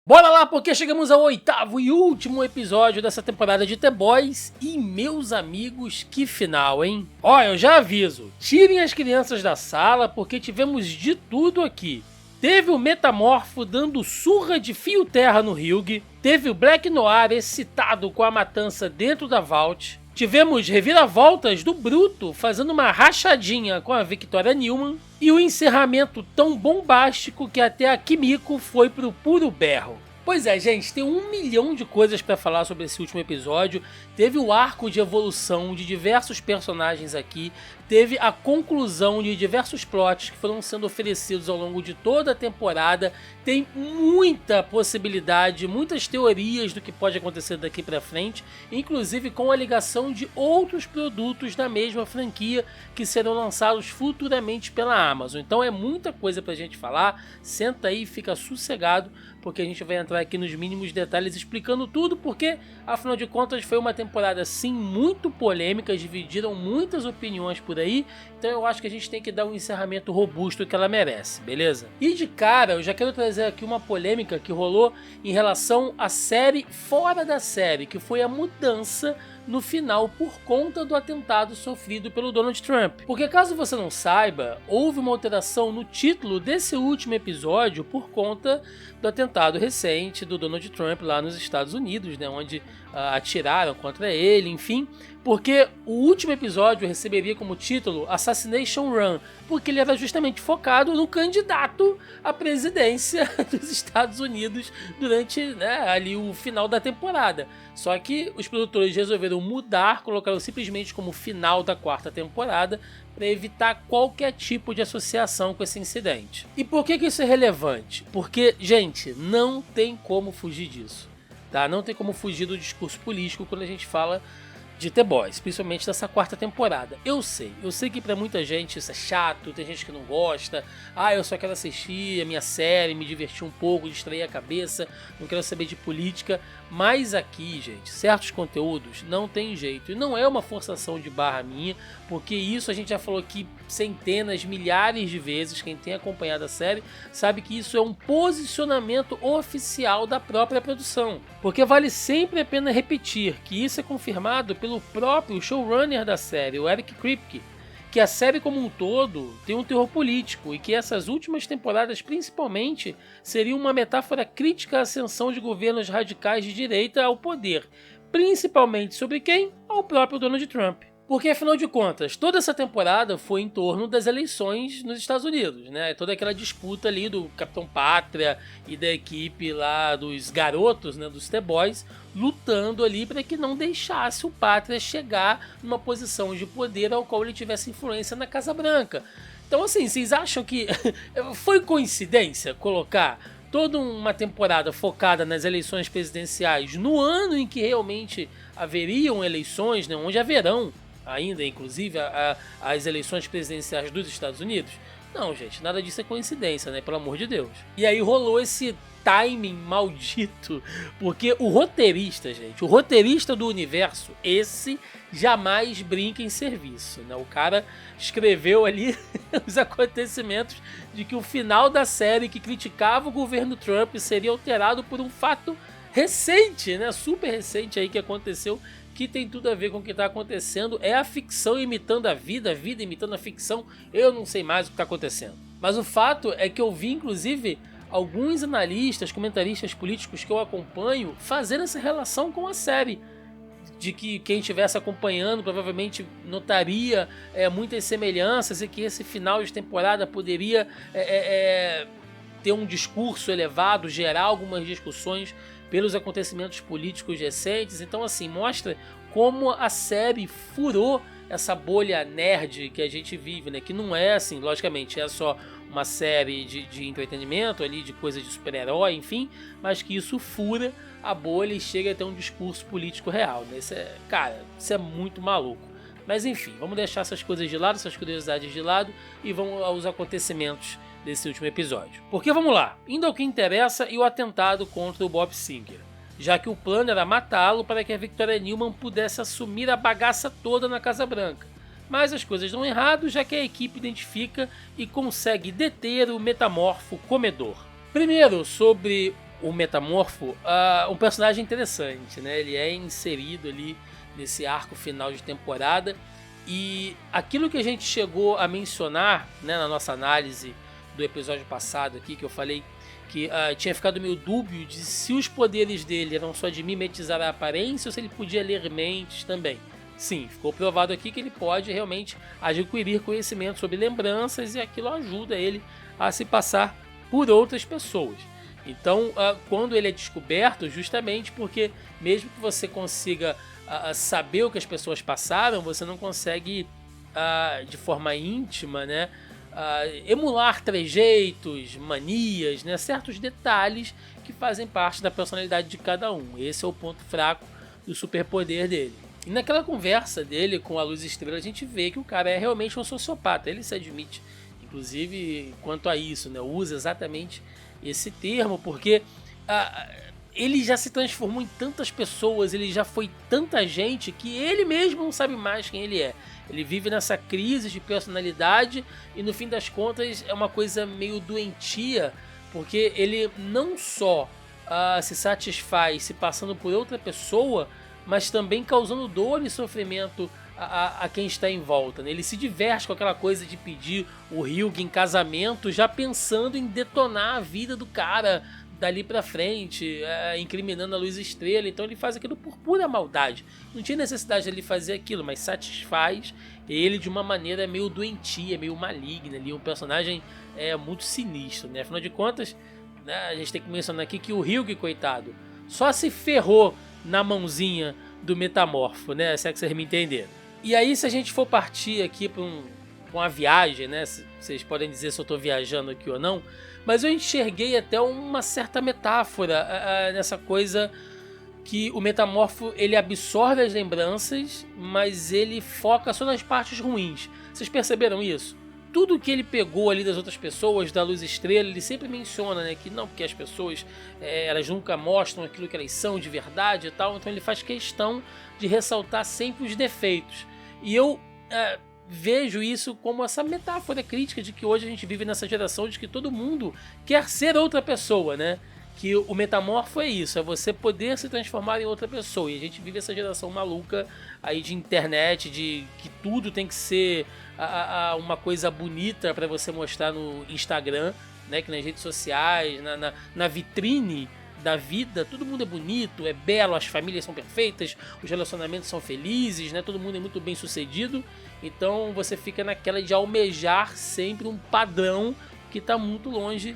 Bora lá, porque chegamos ao 8º e último episódio dessa temporada de The Boys. E, meus amigos, que final, hein? Ó, eu já aviso, tirem as crianças da sala, porque tivemos de tudo aqui. Teve o Metamorfo dando surra de fio terra no Hugh, teve o Black Noir excitado com a matança dentro da Vault, tivemos reviravoltas do Bruto fazendo uma rachadinha com a Victoria Newman, e o encerramento tão bombástico que até a Kimiko foi pro puro berro. Pois é, gente, tem 1 milhão de coisas pra falar sobre esse último episódio. Teve o arco de evolução de diversos personagens aqui, teve a conclusão de diversos plots que foram sendo oferecidos ao longo de toda a temporada. Tem muita possibilidade, muitas teorias do que pode acontecer daqui pra frente, inclusive com a ligação de outros produtos da mesma franquia que serão lançados futuramente pela Amazon. Então é muita coisa pra gente falar, senta aí e fica sossegado, porque a gente vai entrar aqui nos mínimos detalhes explicando tudo, porque afinal de contas foi uma temporada sim muito polêmica, dividiram muitas opiniões por aí, então eu acho que a gente tem que dar um encerramento robusto que ela merece, beleza? E de cara eu já quero trazer aqui uma polêmica que rolou em relação à série fora da série, que foi a mudança no final por conta do atentado sofrido pelo Donald Trump. Porque caso você não saiba, houve uma alteração no título desse último episódio por conta do atentado recente do Donald Trump lá nos Estados Unidos, né, onde atiraram contra ele, enfim, porque o último episódio receberia como título Assassination Run, porque ele era justamente focado no candidato à presidência dos Estados Unidos durante, né, ali o final da temporada. Só que os produtores resolveram mudar, colocaram simplesmente como final da 4ª temporada para evitar qualquer tipo de associação com esse incidente. E por que isso é relevante? Porque, gente, não tem como fugir disso. Tá? Não tem como fugir do discurso político quando a gente fala de The Boys, principalmente dessa 4ª temporada. Eu sei que pra muita gente isso é chato, tem gente que não gosta. Eu só quero assistir a minha série, me divertir um pouco, distrair a cabeça, não quero saber de política. Mas aqui, gente, certos conteúdos não tem jeito. E não é uma forçação de barra minha, porque isso a gente já falou aqui centenas, milhares de vezes. Quem tem acompanhado a série sabe que isso é um posicionamento oficial da própria produção. Porque vale sempre a pena repetir que isso é confirmado pelo próprio showrunner da série, o Eric Kripke, que a série como um todo tem um teor político e que essas últimas temporadas principalmente seriam uma metáfora crítica à ascensão de governos radicais de direita ao poder, principalmente sobre quem? Ao próprio Donald Trump. Porque, afinal de contas, toda essa temporada foi em torno das eleições nos Estados Unidos, né? Toda aquela disputa ali do Capitão Pátria e da equipe lá dos garotos, né, dos The Boys, lutando ali para que não deixasse o Pátria chegar numa posição de poder ao qual ele tivesse influência na Casa Branca. Então, assim, vocês acham que foi coincidência colocar toda uma temporada focada nas eleições presidenciais no ano em que realmente haveriam eleições, né, onde haverão ainda, inclusive, as eleições presidenciais dos Estados Unidos? Não, gente, nada disso é coincidência, né? Pelo amor de Deus. E aí rolou esse timing maldito, porque o roteirista, gente, o roteirista do universo, esse jamais brinca em serviço, né? O cara escreveu ali os acontecimentos de que o final da série que criticava o governo Trump seria alterado por um fato recente, né? Super recente aí que aconteceu, que tem tudo a ver com o que está acontecendo. É a ficção imitando a vida imitando a ficção. Eu não sei mais o que está acontecendo. Mas o fato é que eu vi, inclusive, alguns analistas, comentaristas políticos que eu acompanho fazendo essa relação com a série. De que quem estivesse acompanhando provavelmente notaria muitas semelhanças e que esse final de temporada poderia ter um discurso elevado, gerar algumas discussões pelos acontecimentos políticos recentes. Então, assim, mostra como a série furou essa bolha nerd que a gente vive, né? Que não é, assim, logicamente, é só uma série de entretenimento ali, de coisa de super-herói, enfim, mas que isso fura a bolha e chega a ter um discurso político real, né? Isso é muito maluco. Mas enfim, vamos deixar essas coisas de lado, essas curiosidades de lado, e vamos aos acontecimentos desse último episódio. Porque vamos lá, indo ao que interessa e o atentado contra o Bob Singer, já que o plano era matá-lo para que a Victoria Newman pudesse assumir a bagaça toda na Casa Branca. Mas as coisas dão errado, já que a equipe identifica e consegue deter o Metamorfo Comedor. Primeiro, sobre o Metamorfo, um personagem interessante, né? Ele é inserido ali nesse arco final de temporada, e aquilo que a gente chegou a mencionar, né, na nossa análise do episódio passado aqui, que eu falei que tinha ficado meio dúbio de se os poderes dele eram só de mimetizar a aparência ou se ele podia ler mentes também. Sim, ficou provado aqui que ele pode realmente adquirir conhecimento sobre lembranças, e aquilo ajuda ele a se passar por outras pessoas. Então, quando ele é descoberto, justamente porque mesmo que você consiga saber o que as pessoas passaram, você não consegue, de forma íntima, né, emular trejeitos, manias, né, certos detalhes que fazem parte da personalidade de cada um. Esse é o ponto fraco do superpoder dele. E naquela conversa dele com a Luz Estrela, a gente vê que o cara é realmente um sociopata. Ele se admite, inclusive, quanto a isso, né, usa exatamente esse termo, porque ele já se transformou em tantas pessoas, ele já foi tanta gente que ele mesmo não sabe mais quem ele é. Ele vive nessa crise de personalidade e, no fim das contas, é uma coisa meio doentia, porque ele não só se satisfaz se passando por outra pessoa, mas também causando dor e sofrimento a quem está em volta, né? Ele se diverte com aquela coisa de pedir o Hyuga em casamento, já pensando em detonar a vida do cara dali pra frente, incriminando a Luz Estrela. Então ele faz aquilo por pura maldade. Não tinha necessidade de ele fazer aquilo, mas satisfaz ele de uma maneira meio doentia, meio maligna. Ali, um personagem muito sinistro, né? Afinal de contas, né, a gente tem que mencionar aqui que o Hyuga, coitado, só se ferrou na mãozinha do Metamorfo, né? Se é que vocês me entenderam. E aí, se a gente for partir aqui para uma viagem, né? Vocês podem dizer se eu estou viajando aqui ou não, mas eu enxerguei até uma certa metáfora nessa coisa que o Metamorfo, ele absorve as lembranças, mas ele foca só nas partes ruins. Vocês perceberam isso? Tudo que ele pegou ali das outras pessoas, da Luz Estrela, ele sempre menciona, né, que não, porque as pessoas elas nunca mostram aquilo que elas são de verdade e tal, então ele faz questão de ressaltar sempre os defeitos. E eu vejo isso como essa metáfora crítica de que hoje a gente vive nessa geração de que todo mundo quer ser outra pessoa, né? Que o Metamorfo é isso, é você poder se transformar em outra pessoa. E a gente vive essa geração maluca aí de internet, de que tudo tem que ser uma coisa bonita para você mostrar no Instagram, né? Que nas redes sociais, na vitrine da vida, todo mundo é bonito, é belo, as famílias são perfeitas, os relacionamentos são felizes, né? Todo mundo é muito bem sucedido. Então você fica naquela de almejar sempre um padrão que está muito longe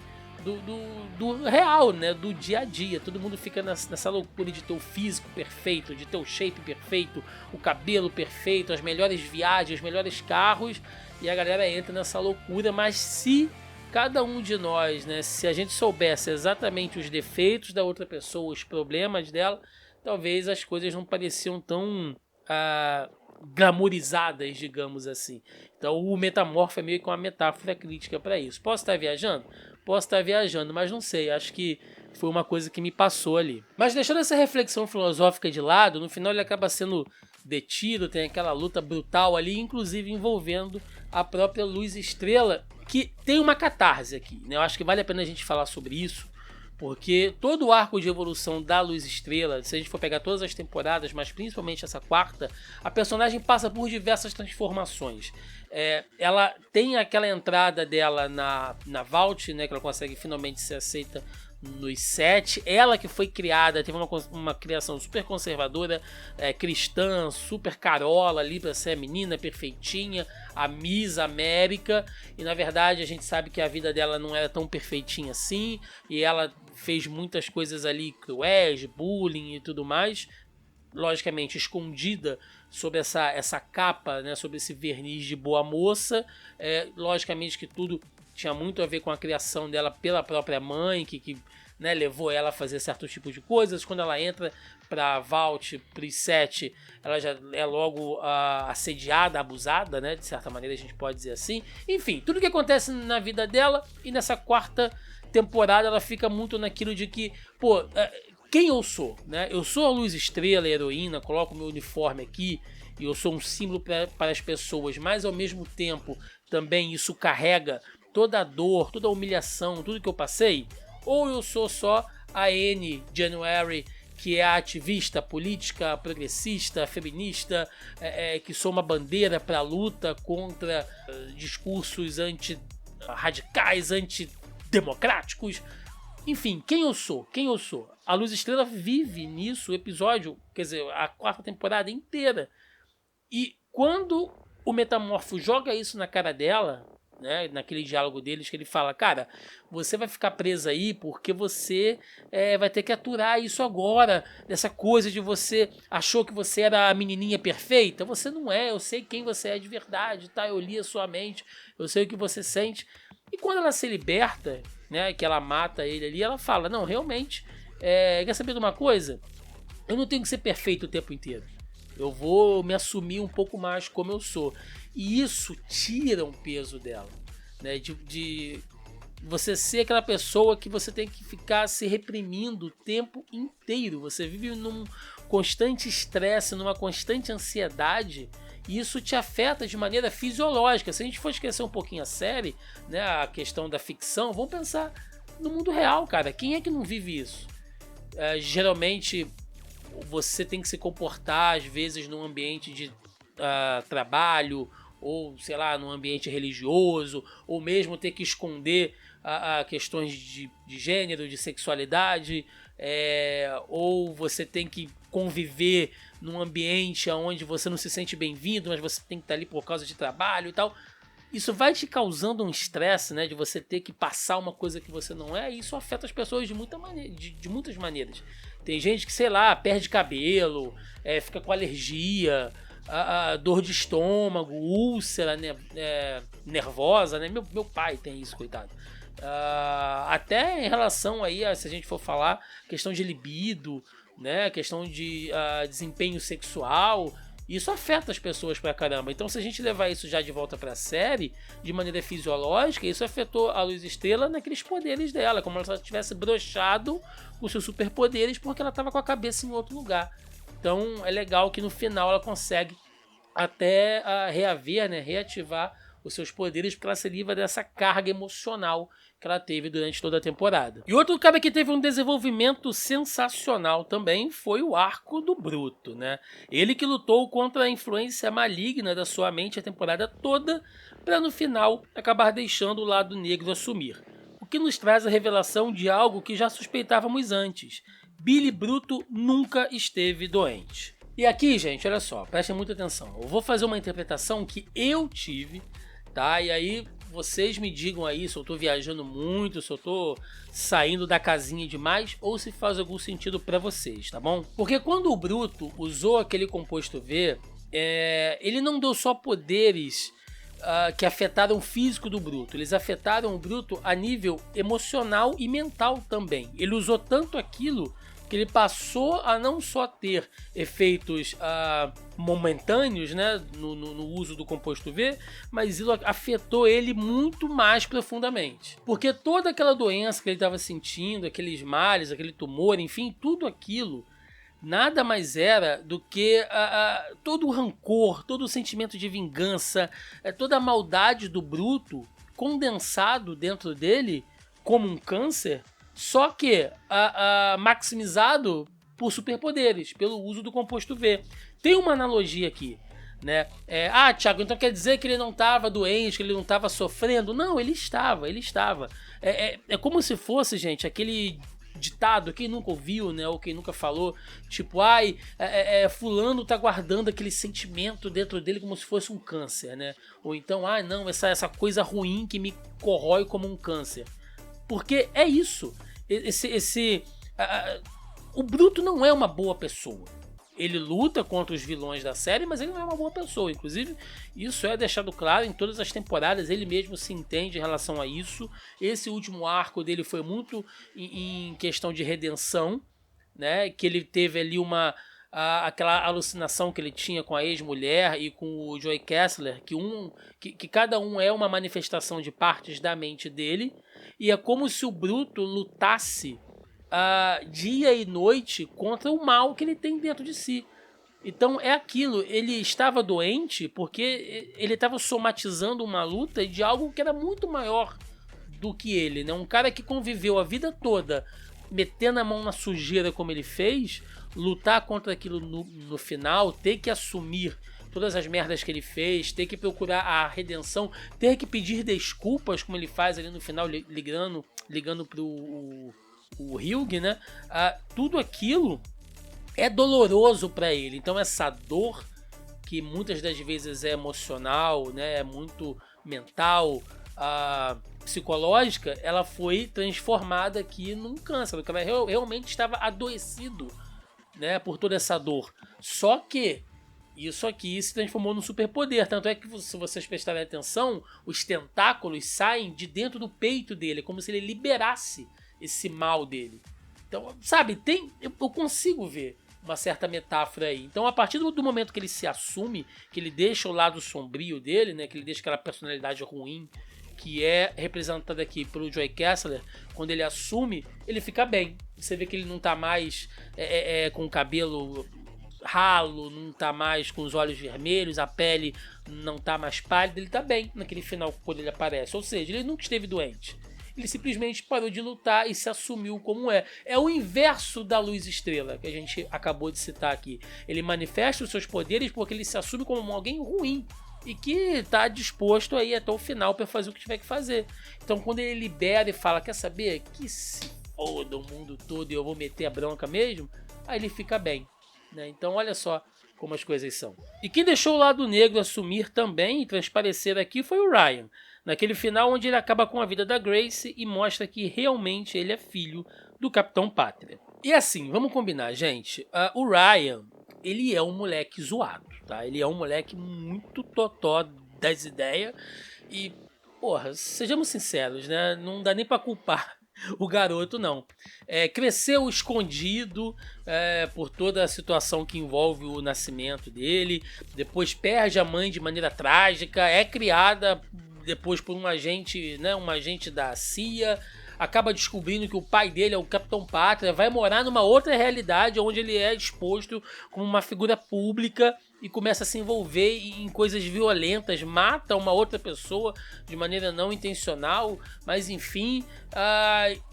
do real, né? Do dia a dia. Todo mundo fica nessa loucura de ter o físico perfeito, de ter o shape perfeito, o cabelo perfeito, as melhores viagens, os melhores carros, e a galera entra nessa loucura. Mas se cada um de nós, né, se a gente soubesse exatamente os defeitos da outra pessoa, os problemas dela, talvez as coisas não pareciam tão glamourizadas, digamos assim. Então o Metamorfo é meio que uma metáfora crítica para isso. Posso estar viajando? Posso estar viajando, mas não sei, acho que foi uma coisa que me passou ali. Mas deixando essa reflexão filosófica de lado, no final ele acaba sendo detido, tem aquela luta brutal ali, inclusive envolvendo a própria Luz Estrela, que tem uma catarse aqui, né? Eu acho que vale a pena a gente falar sobre isso, porque todo o arco de evolução da Luz Estrela, se a gente for pegar todas as temporadas, mas principalmente essa quarta, a personagem passa por diversas transformações. Ela tem aquela entrada dela na Vault, né, que ela consegue finalmente ser aceita nos 7. Ela que foi criada, teve uma criação super conservadora, cristã, super carola ali para ser a menina perfeitinha, a Miss América, e na verdade a gente sabe que a vida dela não era tão perfeitinha assim, e ela fez muitas coisas ali cruéis, bullying e tudo mais, logicamente escondida sob essa capa, né, sobre esse verniz de boa moça. Logicamente que tudo tinha muito a ver com a criação dela pela própria mãe, que né, levou ela a fazer certos tipos de coisas. Quando ela entra para Vault, para 7, ela já é logo assediada, abusada, né, de certa maneira a gente pode dizer assim. Enfim, tudo que acontece na vida dela, e nessa quarta temporada ela fica muito naquilo de que, pô, quem eu sou, né? Eu sou a Luz Estrela, a heroína, coloco o meu uniforme aqui e eu sou um símbolo para as pessoas, mas ao mesmo tempo também isso carrega toda a dor, toda a humilhação, tudo que eu passei, ou eu sou só a Anne January, que é a ativista política, progressista, feminista, que soma bandeira para a luta contra discursos anti-radicais, antidemocráticos. Enfim, quem eu sou? A Luz Estrela vive nisso o episódio, quer dizer, a 4ª temporada inteira. E quando o Metamorfo joga isso na cara dela, né, naquele diálogo deles, que ele fala, cara, você vai ficar presa aí porque você vai ter que aturar isso agora, dessa coisa de você achou que você era a menininha perfeita. Você não é, eu sei quem você é de verdade, tá? Eu li a sua mente, eu sei o que você sente. E quando ela se liberta, né, que ela mata ele ali, ela fala, não, realmente, quer saber de uma coisa? Eu não tenho que ser perfeito o tempo inteiro. Eu vou me assumir um pouco mais como eu sou. E isso tira um peso dela, né? De você ser aquela pessoa que você tem que ficar se reprimindo o tempo inteiro. Você vive num constante estresse, numa constante ansiedade, e isso te afeta de maneira fisiológica. Se a gente for esquecer um pouquinho a série, né, a questão da ficção, vamos pensar no mundo real, cara. Quem é que não vive isso? Geralmente você tem que se comportar às vezes num ambiente de trabalho, ou sei lá, num ambiente religioso, ou mesmo ter que esconder questões de gênero, de sexualidade, ou você tem que conviver num ambiente onde você não se sente bem-vindo, mas você tem que estar ali por causa de trabalho e tal. Isso vai te causando um estresse, né, de você ter que passar uma coisa que você não é, e isso afeta as pessoas de muitas maneiras. Tem gente que, sei lá, perde cabelo, fica com alergia, dor de estômago, úlcera nervosa, né? Meu pai tem isso, coitado. Até em relação aí, se a gente for falar, questão de libido, né? Questão de desempenho sexual, isso afeta as pessoas pra caramba. Então, se a gente levar isso já de volta pra série, de maneira fisiológica, isso afetou a Luz Estrela naqueles poderes dela, como se ela tivesse broxado os seus superpoderes porque ela estava com a cabeça em outro lugar. Então, é legal que no final ela consegue até reaver, né, reativar os seus poderes, porque ela se livra dessa carga emocional que ela teve durante toda a temporada. E outro cara que teve um desenvolvimento sensacional também foi o arco do Bruto, né? Ele que lutou contra a influência maligna da sua mente a temporada toda, para no final acabar deixando o lado negro assumir. O que nos traz a revelação de algo que já suspeitávamos antes. Billy Bruto nunca esteve doente. E aqui, gente, olha só, prestem muita atenção. Eu vou fazer uma interpretação que eu tive, tá? E aí vocês me digam aí se eu tô viajando muito, se eu tô saindo da casinha demais, ou se faz algum sentido pra vocês, tá bom? Porque quando o Bruto usou aquele composto V, ele não deu só poderes que afetaram o físico do Bruto, eles afetaram o Bruto a nível emocional e mental também. Ele usou tanto aquilo que ele passou a não só ter efeitos momentâneos, né, no uso do composto V, mas isso afetou ele muito mais profundamente. Porque toda aquela doença que ele estava sentindo, aqueles males, aquele tumor, enfim, tudo aquilo, nada mais era do que todo o rancor, todo o sentimento de vingança, toda a maldade do Bruto condensado dentro dele como um câncer, só que maximizado por superpoderes, pelo uso do composto V. Tem uma analogia aqui, né? Thiago, então quer dizer que ele não estava doente, que ele não estava sofrendo? Não, ele estava. É como se fosse, gente, aquele ditado, quem nunca ouviu, né, ou quem nunca falou, tipo, fulano tá guardando aquele sentimento dentro dele como se fosse um câncer, né? Ou então, não, essa coisa ruim que me corrói como um câncer. Porque é isso. O Bruto não é uma boa pessoa. Ele luta contra os vilões da série, mas ele não é uma boa pessoa. Inclusive, isso é deixado claro em todas as temporadas. Ele mesmo se entende em relação a isso. Esse último arco dele foi muito em questão de redenção, né? Que ele teve ali aquela alucinação que ele tinha com a ex-mulher e com o Joey Kessler, que cada um é uma manifestação de partes da mente dele, e é como se o Bruto lutasse dia e noite contra o mal que ele tem dentro de si. Então é aquilo, ele estava doente porque ele estava somatizando uma luta de algo que era muito maior do que ele, né? Um cara que conviveu a vida toda metendo a mão na sujeira como ele fez, lutar contra aquilo no final, ter que assumir todas as merdas que ele fez, ter que procurar a redenção, ter que pedir desculpas, como ele faz ali no final, ligando pro o Hugh, né? Tudo aquilo é doloroso para ele. Então essa dor, que muitas das vezes é emocional, né? É muito mental, psicológica, ela foi transformada aqui num câncer. O cara realmente estava adoecido, né, por toda essa dor. Só que isso aqui se transformou num superpoder. Tanto é que, se vocês prestarem atenção, os tentáculos saem de dentro do peito dele, como se ele liberasse esse mal dele. Então, sabe, eu consigo ver uma certa metáfora aí. Então, a partir do momento que ele se assume, que ele deixa o lado sombrio dele, né, que ele deixa aquela personalidade ruim que é representada aqui pelo Joey Kessler, quando ele assume, ele fica bem. Você vê que ele não tá mais com o cabelo ralo, não tá mais com os olhos vermelhos, a pele não tá mais pálida, ele tá bem naquele final quando ele aparece. Ou seja, ele nunca esteve doente. Ele simplesmente parou de lutar e se assumiu como é. É o inverso da Luz Estrela, que a gente acabou de citar aqui. Ele manifesta os seus poderes porque ele se assume como alguém ruim e que está disposto aí até o final para fazer o que tiver que fazer. Então, quando ele libera e fala, quer saber? Que se foda o mundo todo e eu vou meter a bronca mesmo, aí ele fica bem, né? Então, olha só como as coisas são. E quem deixou o lado negro assumir também e transparecer aqui foi o Ryan, naquele final onde ele acaba com a vida da Grace e mostra que realmente ele é filho do Capitão Pátria. E assim, vamos combinar, gente, o Ryan, ele é um moleque zoado, tá? Ele é um moleque muito totó das ideias e, porra, sejamos sinceros, né? Não dá nem pra culpar o garoto, não. Cresceu escondido por toda a situação que envolve o nascimento dele, depois perde a mãe de maneira trágica, é criada depois por um agente da CIA, acaba descobrindo que o pai dele é o Capitão Pátria, vai morar numa outra realidade onde ele é exposto como uma figura pública e começa a se envolver em coisas violentas, mata uma outra pessoa de maneira não intencional, mas enfim,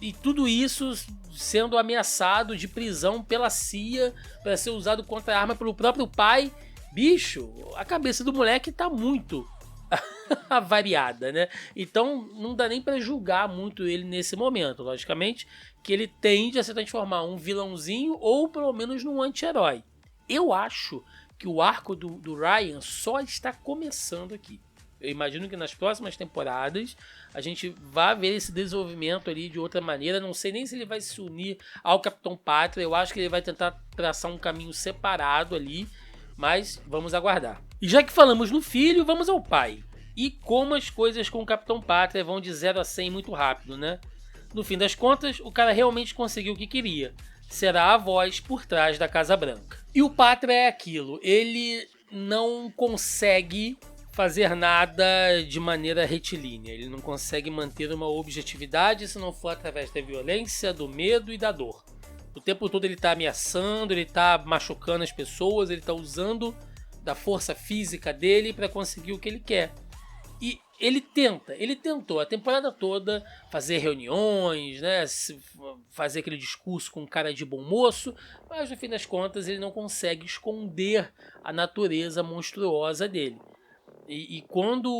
e tudo isso sendo ameaçado de prisão pela CIA para ser usado contra a arma pelo próprio pai. Bicho, a cabeça do moleque tá muito variada, né? Então não dá nem pra julgar muito ele nesse momento. Logicamente que ele tende a se transformar um vilãozinho ou pelo menos num anti-herói. Eu acho que o arco do Ryan só está começando aqui. Eu imagino que nas próximas temporadas a gente vai ver esse desenvolvimento ali de outra maneira. Não sei nem se ele vai se unir ao Capitão Pátria. Eu acho que ele vai tentar traçar um caminho separado ali, mas vamos aguardar. E já que falamos no filho, vamos ao pai. E como as coisas com o Capitão Pátria vão de 0 a 100 muito rápido, né? No fim das contas, o cara realmente conseguiu o que queria. Será a voz por trás da Casa Branca. E o Pátria é aquilo, ele não consegue fazer nada de maneira retilínea. Ele não consegue manter uma objetividade se não for através da violência, do medo e da dor. O tempo todo ele tá ameaçando, ele tá machucando as pessoas, ele tá usando da força física dele para conseguir o que ele quer. E ele tentou a temporada toda fazer reuniões, né, fazer aquele discurso com cara de bom moço, mas no fim das contas ele não consegue esconder a natureza monstruosa dele. E quando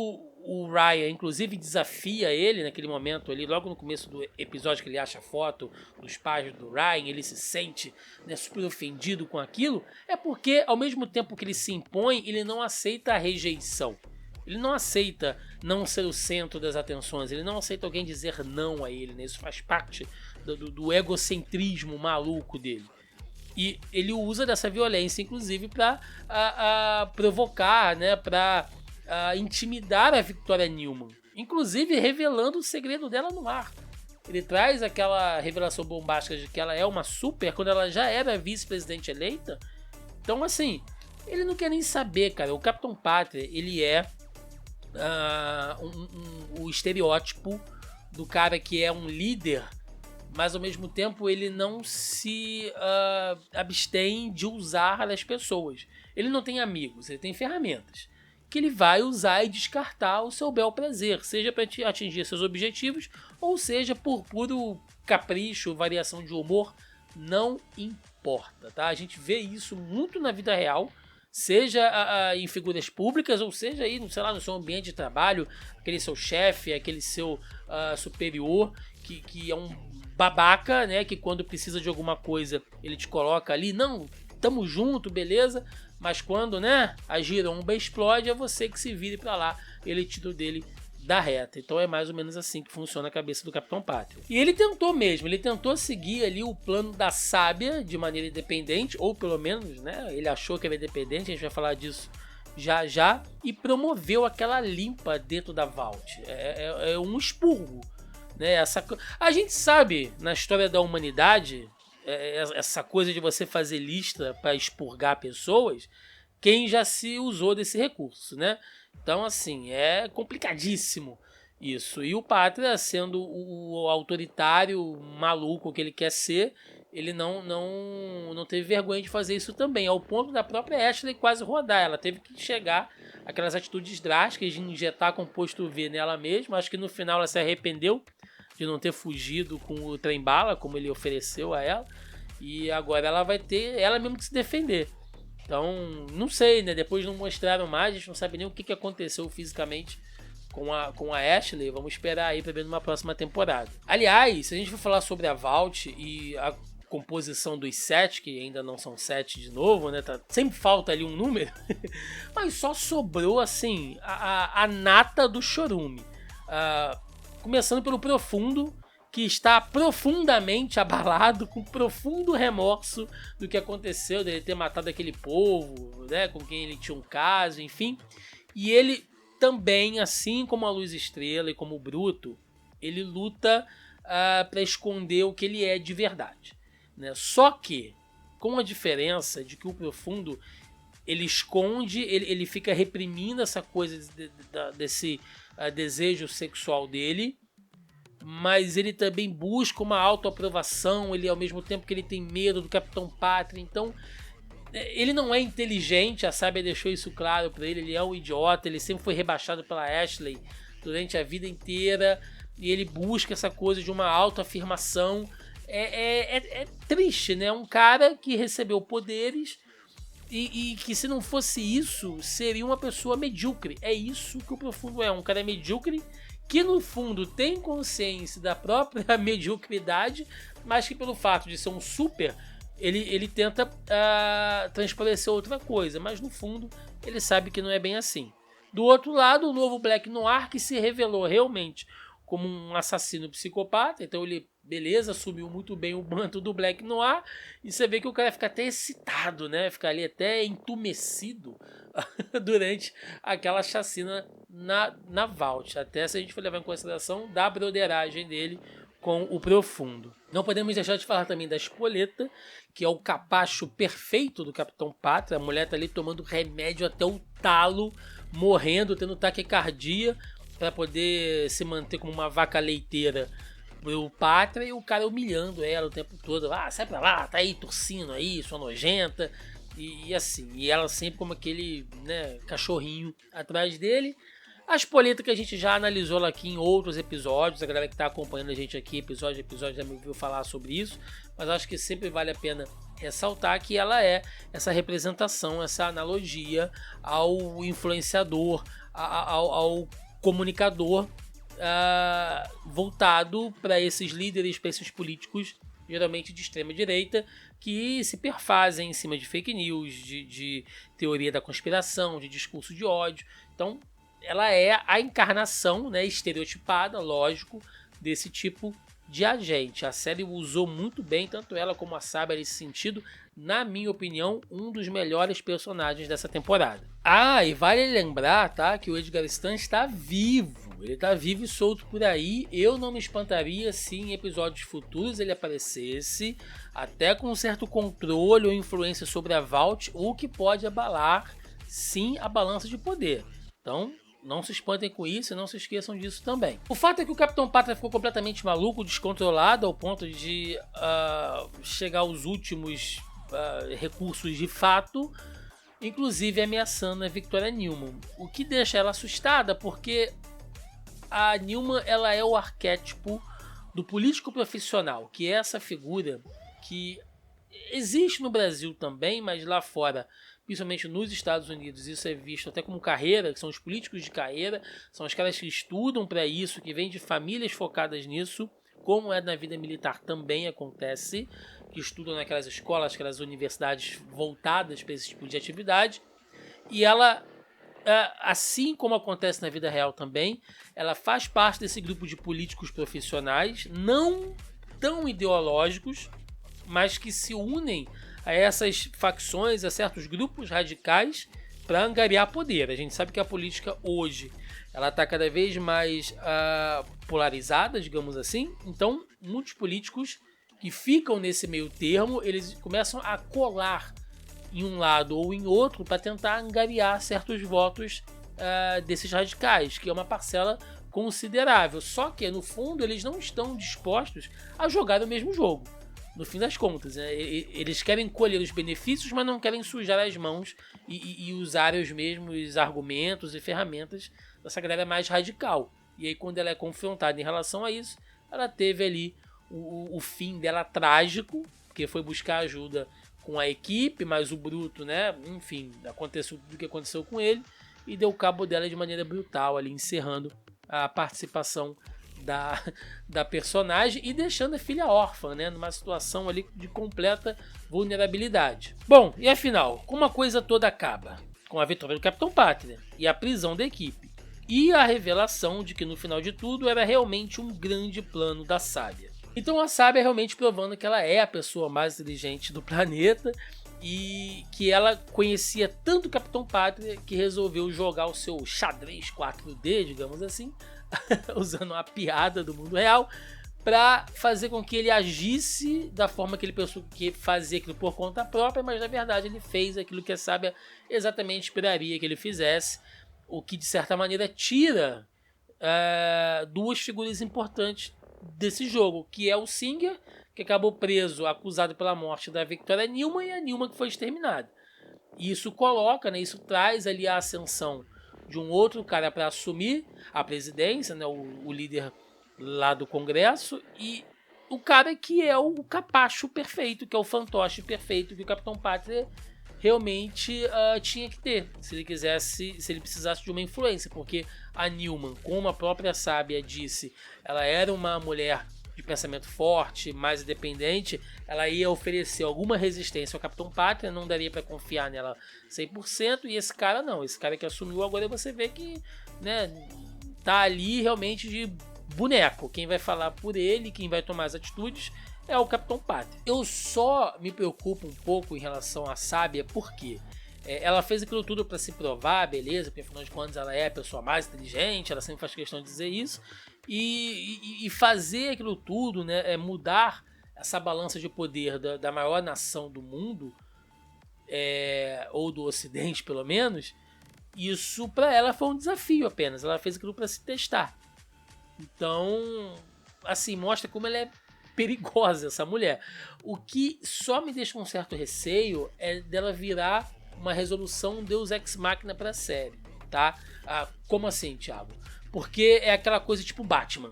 o Ryan, inclusive, desafia ele naquele momento ali, logo no começo do episódio que ele acha a foto dos pais do Ryan, ele se sente, né, super ofendido com aquilo, é porque ao mesmo tempo que ele se impõe, ele não aceita a rejeição. Ele não aceita não ser o centro das atenções, ele não aceita alguém dizer não a ele, né? Isso faz parte do egocentrismo maluco dele. E ele usa dessa violência, inclusive, para provocar, né? Para intimidar a Victoria Newman, inclusive revelando o segredo dela no ar. Ele traz aquela revelação bombástica de que ela é uma super quando ela já era vice-presidente eleita. Então, assim, ele não quer nem saber, cara. O Capitão Pátria, ele é o estereótipo do cara que é um líder, mas ao mesmo tempo ele não se abstém de usar as pessoas. Ele não tem amigos, ele tem ferramentas. que ele vai usar e descartar o seu bel prazer, seja para atingir seus objetivos ou seja por puro capricho, variação de humor, não importa, tá? A gente vê isso muito na vida real, seja em figuras públicas ou seja aí, sei lá, no seu ambiente de trabalho, aquele seu chefe, aquele seu superior que é um babaca, né? Que quando precisa de alguma coisa ele te coloca ali, não, tamo junto, beleza? Mas quando, né, a giromba explode, é você que se vire pra lá, ele tira o dele da reta. Então é mais ou menos assim que funciona a cabeça do Capitão Pátria. E ele tentou mesmo, ele tentou seguir ali o plano da sábia de maneira independente, ou pelo menos, né, ele achou que era independente, a gente vai falar disso já já, e promoveu aquela limpa dentro da Vault. É um expurgo, né? A gente sabe, na história da humanidade, essa coisa de você fazer lista para expurgar pessoas, quem já se usou desse recurso, né? Então, assim, é complicadíssimo isso. E o Pátria, sendo o autoritário maluco que ele quer ser, ele não teve vergonha de fazer isso também, ao ponto da própria Ashley quase rodar. Ela teve que chegar aquelas atitudes drásticas de injetar composto V nela mesma. Acho que no final ela se arrependeu de não ter fugido com o trem-bala, como ele ofereceu a ela. E agora ela vai ter ela mesmo que se defender. Então, não sei, né? Depois não mostraram mais, a gente não sabe nem o que aconteceu fisicamente com a Ashley. Vamos esperar aí para ver numa próxima temporada. Aliás, se a gente for falar sobre a Vault e a composição dos 7, que ainda não são 7 de novo, né? Sempre falta ali um número. Mas só sobrou, assim, a nata do chorume. Começando pelo Profundo, que está profundamente abalado, com profundo remorso do que aconteceu, dele ter matado aquele povo, né, com quem ele tinha um caso, enfim. E ele também, assim como a Luz Estrela e como o Bruto, ele luta para esconder o que ele é de verdade, né? Só que, com a diferença de que o Profundo, ele esconde, ele fica reprimindo essa coisa desse desejo sexual dele, mas ele também busca uma autoaprovação, ele ao mesmo tempo que ele tem medo do Capitão Pátria. Então ele não é inteligente, a Sábia deixou isso claro pra ele é um idiota, ele sempre foi rebaixado pela Ashley durante a vida inteira, e ele busca essa coisa de uma autoafirmação. É triste, né? Um cara que recebeu poderes e que, se não fosse isso, seria uma pessoa medíocre. É isso que o Profundo é, um cara medíocre que no fundo tem consciência da própria mediocridade, mas que pelo fato de ser um super, ele tenta transparecer outra coisa, mas no fundo ele sabe que não é bem assim. Do outro lado, o novo Black Noir, que se revelou realmente como um assassino psicopata, então ele, beleza, assumiu muito bem o manto do Black Noir, e você vê que o cara fica até excitado, né? Fica ali até entumecido durante aquela chacina na Vault, até se a gente for levar em consideração da broderagem dele com o Profundo. Não podemos deixar de falar também da Espoleta, que é o capacho perfeito do Capitão Pátria. A mulher tá ali tomando remédio até o talo, morrendo, tendo taquicardia, para poder se manter como uma vaca leiteira pro Pátria, e o cara humilhando ela o tempo todo. Sai pra lá, tá aí tossindo aí, sua nojenta. E assim, e ela sempre como aquele, né, cachorrinho atrás dele. A Espoleta, que a gente já analisou ela aqui em outros episódios, a galera que tá acompanhando a gente aqui, episódio a episódio, já me ouviu falar sobre isso, mas acho que sempre vale a pena ressaltar que ela é essa representação, essa analogia ao influenciador, ao comunicador voltado para esses líderes, para esses políticos, geralmente de extrema direita, que se perfazem em cima de fake news, de teoria da conspiração, de discurso de ódio. Então, ela é a encarnação, né, estereotipada, lógico, desse tipo de agente. A série usou muito bem, tanto ela como a Sábia nesse sentido. Na minha opinião, um dos melhores personagens dessa temporada. E vale lembrar, tá, que o Edgar Stan está vivo. Ele está vivo e solto por aí. Eu não me espantaria se em episódios futuros ele aparecesse, até com um certo controle ou influência sobre a Vault, o que pode abalar, sim, a balança de poder. Então, não se espantem com isso e não se esqueçam disso também. O fato é que o Capitão Pátria ficou completamente maluco, descontrolado, ao ponto de chegar aos últimos recursos de fato. inclusive ameaçando a Victoria Newman, o que deixa ela assustada porque a Newman ela é o arquétipo do político profissional, que é essa figura que existe no Brasil também, mas lá fora, principalmente nos Estados Unidos, isso é visto até como carreira, que são os políticos de carreira, são os caras que estudam para isso, que vêm de famílias focadas nisso, como é na vida militar também acontece, que estudam naquelas escolas, aquelas universidades voltadas para esse tipo de atividade, e ela, assim como acontece na vida real também, ela faz parte desse grupo de políticos profissionais, não tão ideológicos, mas que se unem a essas facções, a certos grupos radicais para angariar poder. A gente sabe que a política hoje ela está cada vez mais polarizada, digamos assim. Então, muitos políticos que ficam nesse meio termo, eles começam a colar em um lado ou em outro para tentar angariar certos votos desses radicais, que é uma parcela considerável. Só que, no fundo, eles não estão dispostos a jogar o mesmo jogo. No fim das contas, né? Eles querem colher os benefícios, mas não querem sujar as mãos e usar os mesmos argumentos e ferramentas dessa galera mais radical. E aí, quando ela é confrontada em relação a isso, ela teve ali o fim dela trágico, porque foi buscar ajuda com a equipe, mas o Bruto, né? Enfim, aconteceu tudo o que aconteceu com ele e deu cabo dela de maneira brutal, ali encerrando a participação da personagem e deixando a filha órfã, né, numa situação ali de completa vulnerabilidade. Bom, e afinal, como a coisa toda acaba? Com a vitória do Capitão Pátria e a prisão da equipe. E a revelação de que no final de tudo era realmente um grande plano da Sábia. Então a Sábia realmente provando que ela é a pessoa mais inteligente do planeta e que ela conhecia tanto o Capitão Pátria que resolveu jogar o seu xadrez 4D, digamos assim, usando uma piada do mundo real, para fazer com que ele agisse da forma que ele pensou que fazia aquilo por conta própria, mas na verdade ele fez aquilo que a Sábia exatamente esperaria que ele fizesse, o que de certa maneira tira duas figuras importantes desse jogo, que é o Singer, que acabou preso, acusado pela morte da Victoria Newman, e a Newman que foi exterminada. E isso coloca, né, isso traz ali a ascensão de um outro cara para assumir a presidência, né, o líder lá do Congresso, e o cara que é o capacho perfeito, que é o fantoche perfeito que o Capitão Pátria realmente tinha que ter, se ele precisasse de uma influência, porque a Newman, como a própria Sábia disse, ela era uma mulher de pensamento forte, mais independente, ela ia oferecer alguma resistência ao Capitão Pátria, não daria para confiar nela 100%, e esse cara não, esse cara que assumiu agora você vê que, né, tá ali realmente de boneco, quem vai falar por ele, quem vai tomar as atitudes é o Capitão Pátria. Eu só me preocupo um pouco em relação à Sábia, porque ela fez aquilo tudo para se provar, beleza, porque afinal de contas ela é a pessoa mais inteligente, ela sempre faz questão de dizer isso, e fazer aquilo tudo, né, mudar essa balança de poder da maior nação do mundo, ou do Ocidente pelo menos, isso para ela foi um desafio apenas, ela fez aquilo para se testar. Então, assim, mostra como ela é perigosa, essa mulher. O que só me deixa com um certo receio é dela virar uma resolução Deus Ex Machina pra série, tá? Como assim, Thiago? Porque é aquela coisa tipo Batman,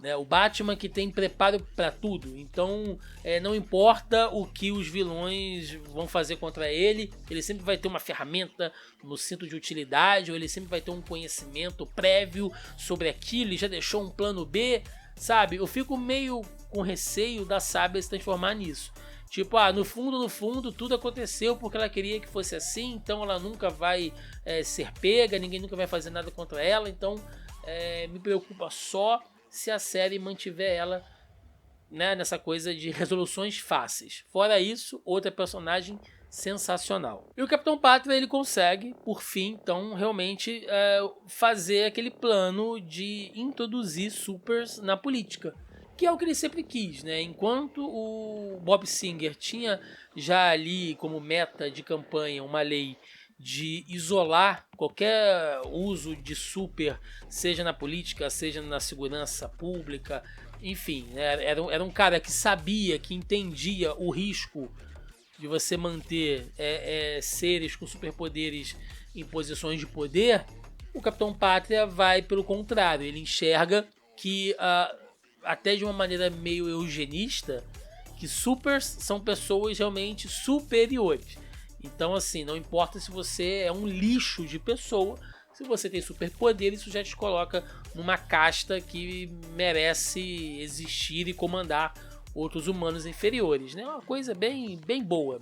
né? O Batman que tem preparo pra tudo, então não importa o que os vilões vão fazer contra ele, ele sempre vai ter uma ferramenta no cinto de utilidade, ou ele sempre vai ter um conhecimento prévio sobre aquilo e já deixou um plano B, sabe? Eu fico meio com receio da Sábia se transformar nisso. Tipo, no fundo, tudo aconteceu porque ela queria que fosse assim, então ela nunca vai ser pega, ninguém nunca vai fazer nada contra ela, então me preocupa só se a série mantiver ela, né, nessa coisa de resoluções fáceis. Fora isso, outra personagem sensacional. E o Capitão Pátria, ele consegue, por fim, então, realmente fazer aquele plano de introduzir supers na política, que é o que ele sempre quis, né? Enquanto o Bob Singer tinha já ali como meta de campanha uma lei de isolar qualquer uso de super, seja na política, seja na segurança pública, enfim, né? Era um cara que sabia, que entendia o risco de você manter seres com superpoderes em posições de poder, o Capitão Pátria vai pelo contrário. Ele enxerga que, até de uma maneira meio eugenista, que supers são pessoas realmente superiores. Então, assim, não importa se você é um lixo de pessoa, se você tem superpoder, isso já te coloca numa casta que merece existir e comandar outros humanos inferiores, né? Uma coisa bem boa,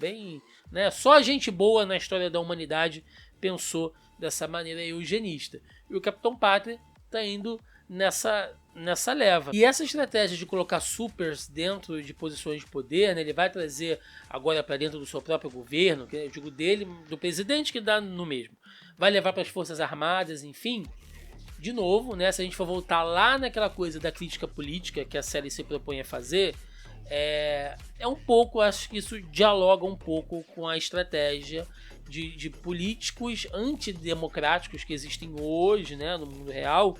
né? Só gente boa na história da humanidade pensou dessa maneira eugenista. E o Capitão Pátria tá indo nessa leva. E essa estratégia de colocar supers dentro de posições de poder, né, ele vai trazer agora para dentro do seu próprio governo, que eu digo dele, do presidente, que dá no mesmo. Vai levar para as Forças Armadas, enfim. De novo, né, se a gente for voltar lá naquela coisa da crítica política que a série se propõe a fazer, é um pouco, acho que isso dialoga um pouco com a estratégia de políticos antidemocráticos que existem hoje, né, no mundo real,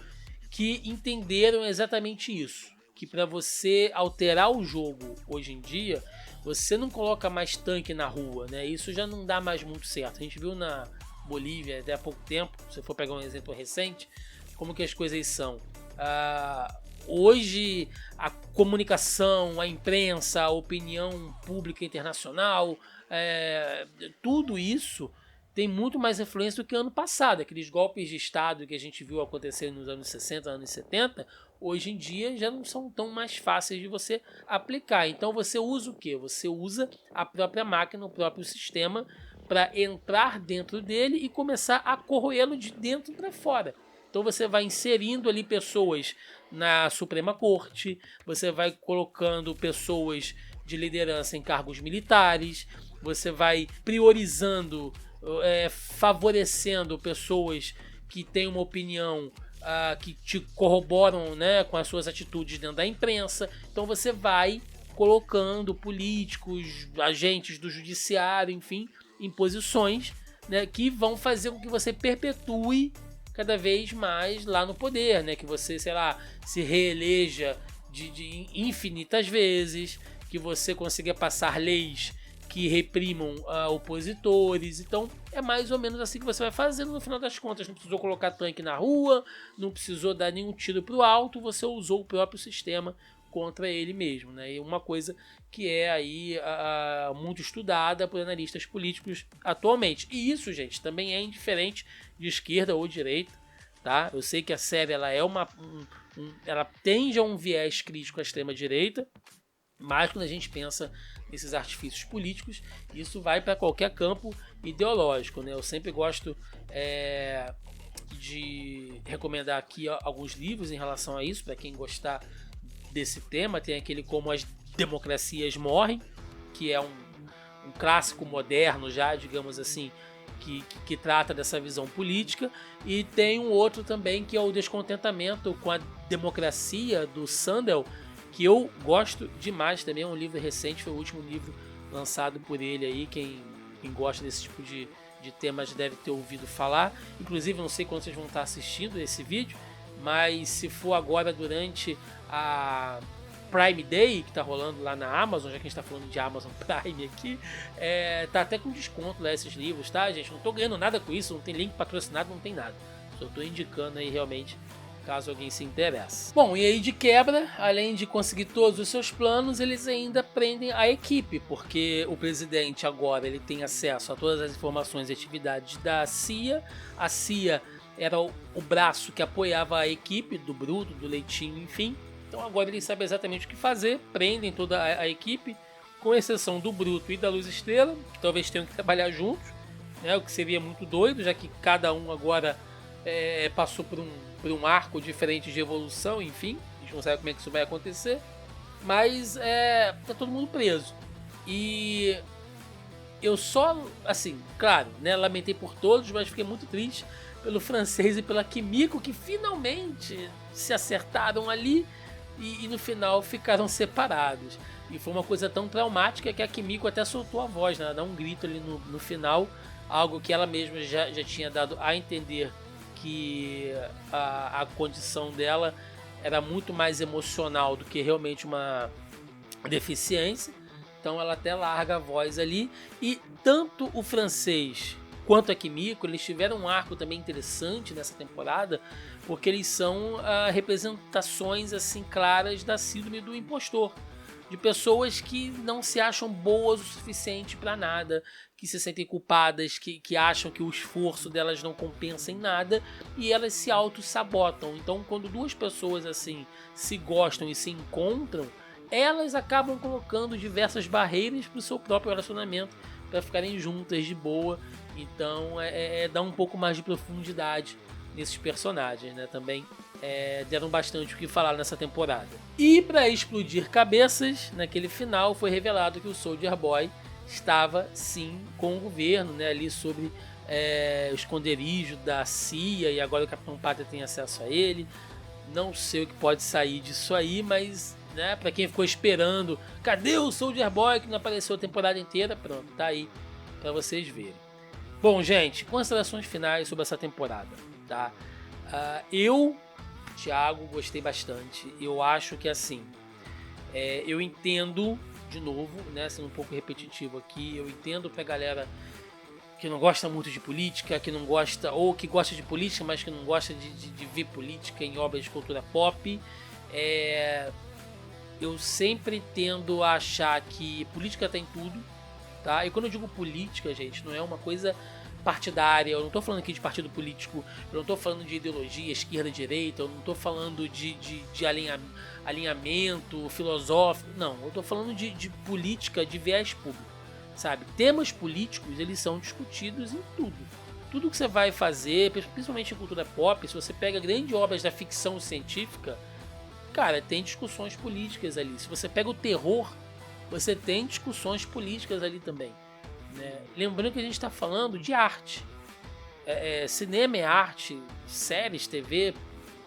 que entenderam exatamente isso, que para você alterar o jogo hoje em dia, você não coloca mais tanque na rua, né? Isso já não dá mais muito certo. A gente viu na Bolívia até há pouco tempo, se você for pegar um exemplo recente, como que as coisas são. Hoje a comunicação, a imprensa, a opinião pública internacional, tudo isso tem muito mais influência do que ano passado. Aqueles golpes de Estado que a gente viu acontecer nos anos 60, anos 70, hoje em dia já não são tão mais fáceis de você aplicar. Então você usa o quê? Você usa a própria máquina, o próprio sistema, para entrar dentro dele e começar a corroê-lo de dentro para fora. Então você vai inserindo ali pessoas na Suprema Corte, você vai colocando pessoas de liderança em cargos militares, você vai priorizando, favorecendo pessoas que têm uma opinião que te corroboram, né, com as suas atitudes dentro da imprensa. Então você vai colocando políticos, agentes do judiciário, enfim, em posições, né, que vão fazer com que você perpetue cada vez mais lá no poder, né, que você, sei lá, se reeleja de infinitas vezes, que você consiga passar leis que reprimam opositores. Então é mais ou menos assim que você vai fazendo no final das contas. Não precisou colocar tanque na rua, não precisou dar nenhum tiro para o alto, você usou o próprio sistema contra ele mesmo, né? E uma coisa que é aí muito estudada por analistas políticos atualmente. E isso, gente, também é indiferente de esquerda ou direita, tá? Eu sei que a série ela é ela tende a um viés crítico à extrema direita, mas quando a gente pensa nesses artifícios políticos, isso vai para qualquer campo ideológico, né? Eu sempre gosto de recomendar aqui alguns livros em relação a isso, para quem gostar desse tema. Tem aquele Como as Democracias Morrem, que é um clássico moderno já, digamos assim, que trata dessa visão política. E tem um outro também que é o Descontentamento com a Democracia, do Sandel, que eu gosto demais também. É um livro recente, foi o último livro lançado por ele aí. Quem gosta desse tipo de temas deve ter ouvido falar. Inclusive, não sei quando vocês vão estar assistindo esse vídeo, mas se for agora durante a Prime Day, que tá rolando lá na Amazon, já que a gente tá falando de Amazon Prime aqui, tá até com desconto lá esses livros, tá, gente? Não tô ganhando nada com isso, não tem link patrocinado, não tem nada. Só tô indicando aí realmente, caso alguém se interesse. Bom, e aí de quebra, além de conseguir todos os seus planos, eles ainda prendem a equipe, porque o presidente agora ele tem acesso a todas as informações e atividades da CIA. A CIA era o braço que apoiava a equipe do Bruto, do Leitinho, enfim. Então agora ele sabe exatamente o que fazer, prendem toda a equipe, com exceção do Bruto e da Luz Estrela, que talvez tenham que trabalhar juntos, né, o que seria muito doido, já que cada um agora passou por um arco diferente de evolução, enfim, a gente não sabe como é que isso vai acontecer, mas tá todo mundo preso. E eu só, assim, claro, né, lamentei por todos, mas fiquei muito triste pelo Francês e pela Kimiko, que finalmente se acertaram ali e no final ficaram separados. E foi uma coisa tão traumática que a Kimiko até soltou a voz, né? Ela dá um grito ali no final, algo que ela mesma já tinha dado a entender, que a condição dela era muito mais emocional do que realmente uma deficiência. Então ela até larga a voz ali. E tanto o francês quanto a Kimiko, eles tiveram um arco também interessante nessa temporada, porque eles são representações assim claras da síndrome do impostor. De pessoas que não se acham boas o suficiente para nada, que se sentem culpadas, que acham que o esforço delas não compensa em nada e elas se auto-sabotam. Então, quando duas pessoas assim se gostam e se encontram, elas acabam colocando diversas barreiras para o seu próprio relacionamento para ficarem juntas de boa. Então, dá um pouco mais de profundidade nesses personagens, né? Também deram bastante o que falar nessa temporada. E para explodir cabeças, naquele final foi revelado que o Soldier Boy estava sim com o governo, né? Ali sobre o esconderijo da CIA, e agora o Capitão Pátria tem acesso a ele. Não sei o que pode sair disso aí, mas né, para quem ficou esperando, cadê o Soldier Boy que não apareceu a temporada inteira? Pronto, tá aí para vocês verem. Bom, gente, considerações finais sobre essa temporada, tá? Eu, Thiago, gostei bastante. Eu acho que assim, eu entendo, de novo, né, sendo um pouco repetitivo aqui, eu entendo pra galera que não gosta muito de política, que não gosta, ou que gosta de política, mas que não gosta de ver política em obras de cultura pop. Eu sempre tendo a achar que política tem tudo, tá? E quando eu digo política, gente, não é uma coisa partidária, eu não tô falando aqui de partido político, eu não tô falando de ideologia, esquerda, direita, eu não tô falando de alinhamento filosófico, não, eu tô falando de política de viés público, sabe? Temas políticos, eles são discutidos em tudo que você vai fazer, principalmente em cultura pop. Se você pega grandes obras da ficção científica, cara, tem discussões políticas ali. Se você pega o terror, você tem discussões políticas ali também, né? Lembrando que a gente está falando de arte. Cinema é arte, séries, TV,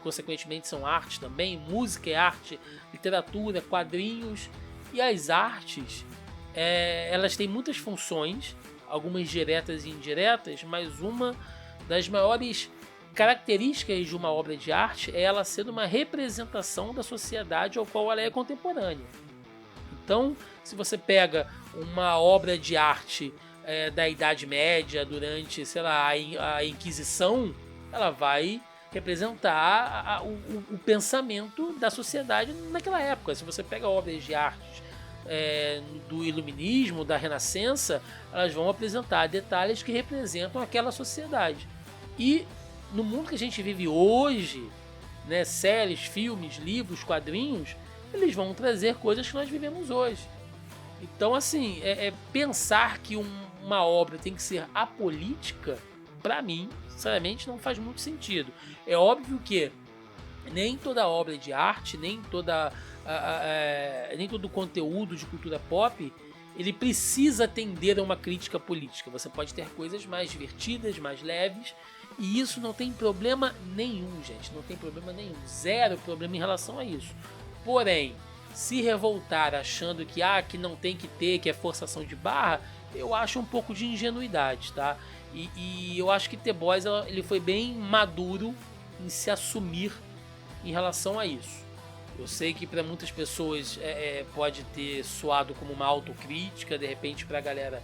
consequentemente são arte também, música é arte, literatura, quadrinhos. E as artes, elas têm muitas funções, algumas diretas e indiretas, mas uma das maiores características de uma obra de arte é ela ser uma representação da sociedade ao qual ela é contemporânea. Então, se você pega uma obra de arte da Idade Média, durante, sei lá, a Inquisição, ela vai representar o pensamento da sociedade naquela época. Se você pega obras de arte do Iluminismo, da Renascença, elas vão apresentar detalhes que representam aquela sociedade. E no mundo que a gente vive hoje, né, séries, filmes, livros, quadrinhos, eles vão trazer coisas que nós vivemos hoje. Então, assim, pensar que uma obra tem que ser apolítica, para mim, sinceramente, não faz muito sentido. É óbvio que nem toda obra de arte, nem todo conteúdo de cultura pop, ele precisa atender a uma crítica política. Você pode ter coisas mais divertidas, mais leves, e isso não tem problema nenhum, gente. Não tem problema nenhum. Zero problema em relação a isso. Porém, se revoltar achando que não tem que ter, que é forçação de barra, eu acho um pouco de ingenuidade, tá? E eu acho que The Boys ele foi bem maduro em se assumir em relação a isso. Eu sei que para muitas pessoas pode ter soado como uma autocrítica, de repente para a galera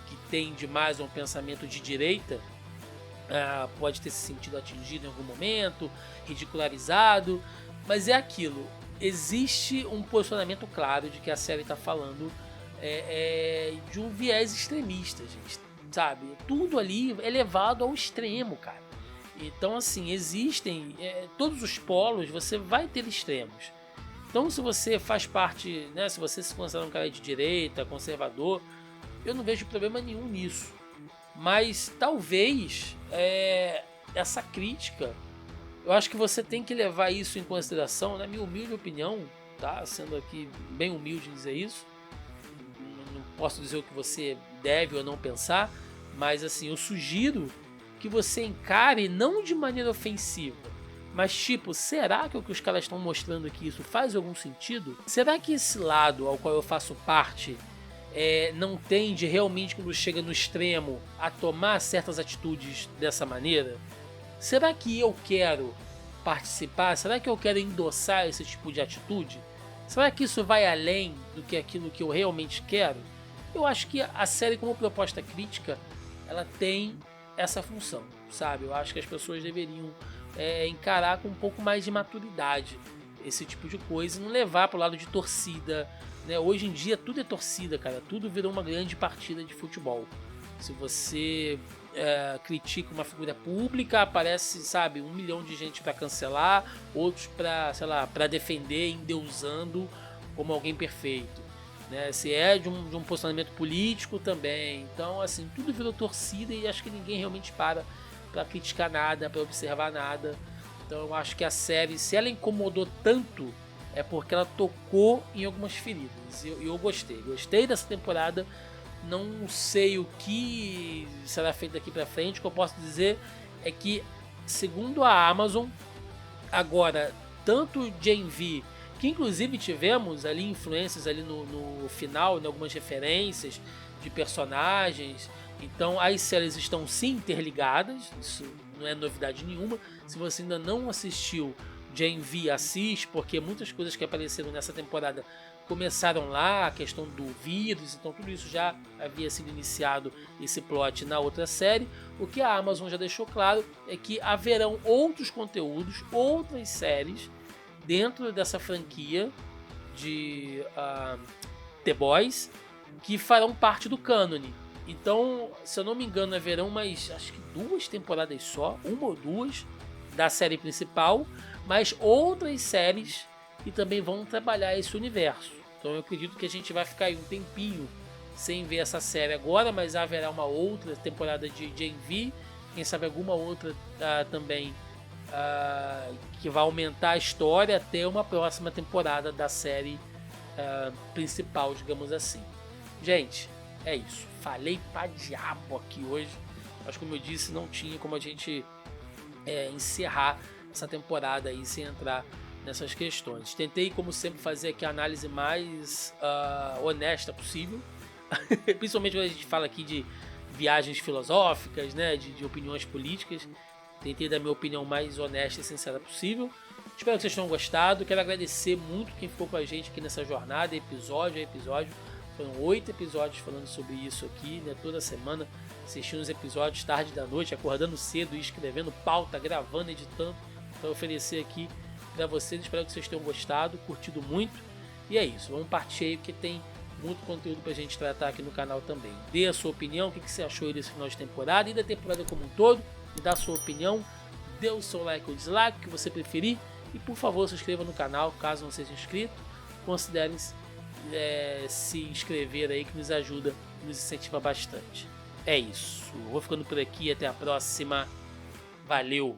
que tende mais a um pensamento de direita, pode ter se sentido atingido em algum momento, ridicularizado, mas é aquilo. Existe um posicionamento claro de que a série está falando de um viés extremista, gente, sabe? Tudo ali é levado ao extremo, cara. Então, assim, existem todos os polos, você vai ter extremos. Então, se você faz parte, né, se você se considera um cara de direita, conservador, eu não vejo problema nenhum nisso. Mas talvez essa crítica, eu acho que você tem que levar isso em consideração, na minha humilde opinião, tá? Sendo aqui bem humilde em dizer isso, não posso dizer o que você deve ou não pensar, mas assim, eu sugiro que você encare não de maneira ofensiva, mas tipo, será que o que os caras estão mostrando aqui, isso faz algum sentido? Será que esse lado ao qual eu faço parte não tende realmente, quando chega no extremo, a tomar certas atitudes dessa maneira? Será que eu quero participar? Será que eu quero endossar esse tipo de atitude? Será que isso vai além do que aquilo que eu realmente quero? Eu acho que a série, como proposta crítica, ela tem essa função, sabe? Eu acho que as pessoas deveriam encarar com um pouco mais de maturidade esse tipo de coisa e não levar para o lado de torcida, né? Hoje em dia tudo é torcida, cara. Tudo virou uma grande partida de futebol. Se você critica uma figura pública, aparece, sabe, 1 milhão de gente para cancelar, outros para, sei lá, para defender, endeusando como alguém perfeito, né? Se é de um posicionamento político também. Então, assim, tudo virou torcida e acho que ninguém realmente para criticar nada, para observar nada. Então, eu acho que a série, se ela incomodou tanto, é porque ela tocou em algumas feridas. E eu gostei dessa temporada. Não sei o que será feito daqui pra frente. O que eu posso dizer é que, segundo a Amazon, agora, tanto Gen V, que inclusive tivemos ali influências ali no final, em algumas referências de personagens. Então as séries estão sim interligadas, isso não é novidade nenhuma. Se você ainda não assistiu Gen V, assiste, porque muitas coisas que apareceram nessa temporada começaram lá, a questão do vírus, então tudo isso já havia sido iniciado, esse plot na outra série. O que a Amazon já deixou claro é que haverão outros conteúdos, outras séries dentro dessa franquia de The Boys que farão parte do cânone. Então, se eu não me engano, haverão acho que 2 temporadas só, 1 ou 2 da série principal, mas outras séries que também vão trabalhar esse universo. Então eu acredito que a gente vai ficar aí um tempinho sem ver essa série agora, mas haverá uma outra temporada de Gen V, quem sabe alguma outra também que vai aumentar a história até uma próxima temporada da série principal, digamos assim. Gente, é isso. Falei pra diabo aqui hoje, mas como eu disse, não tinha como a gente encerrar essa temporada aí sem entrar nessas questões. Tentei, como sempre, fazer aqui a análise mais honesta possível, principalmente quando a gente fala aqui de viagens filosóficas, né, de opiniões políticas. Tentei dar minha opinião mais honesta e sincera possível. Espero que vocês tenham gostado. Quero agradecer muito quem ficou com a gente aqui nessa jornada, episódio a episódio. Foram 8 episódios falando sobre isso aqui, né, toda semana, assistindo os episódios tarde da noite, acordando cedo e escrevendo pauta, gravando, editando, para oferecer aqui para vocês. Espero que vocês tenham gostado, curtido muito. E é isso, vamos partir aí porque tem muito conteúdo pra gente tratar aqui no canal também. Dê a sua opinião, o que você achou aí desse final de temporada e da temporada como um todo. Me dá a sua opinião, dê o seu like ou dislike, o que você preferir. E por favor, se inscreva no canal, caso não seja inscrito. Considerem se inscrever aí, que nos ajuda, nos incentiva bastante. É isso, vou ficando por aqui, até a próxima. Valeu!